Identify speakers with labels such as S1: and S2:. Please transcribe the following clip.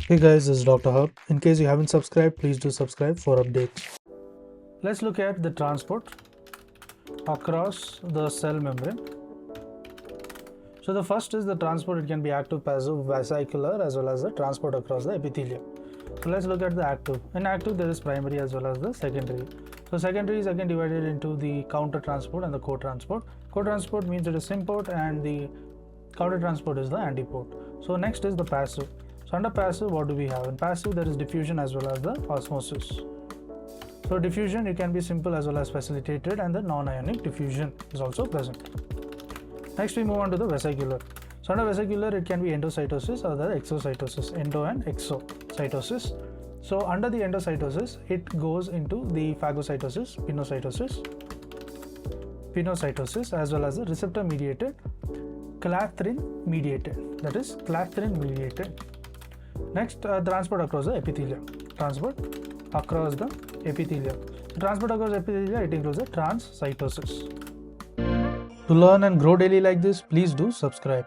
S1: Hey guys, this is Dr. Hub. In case you haven't subscribed, please do subscribe for updates. Let's look at the transport across the cell membrane. So the first is the transport. It can be active, passive, vesicular, as well as the transport across the epithelium. So let's look at the active. In active, there is primary as well as the secondary. So secondary is again divided into the counter transport and the co-transport. Co-transport means it is import and the counter transport is the antiport. So next is the passive. So under passive, what do we have? In passive, there is diffusion as well as the osmosis. So diffusion, it can be simple as well as facilitated, and the non-ionic diffusion is also present. Next, we move on to the vesicular. So under vesicular, it can be endocytosis or the exocytosis, endo and exocytosis. So under the endocytosis, it goes into the phagocytosis, pinocytosis, as well as the receptor mediated, clathrin mediated. That is clathrin mediated. Next, transport across the epithelium. Transport across the epithelium. Transport across the epithelium, it includes the transcytosis. To learn and grow daily like this, please do subscribe.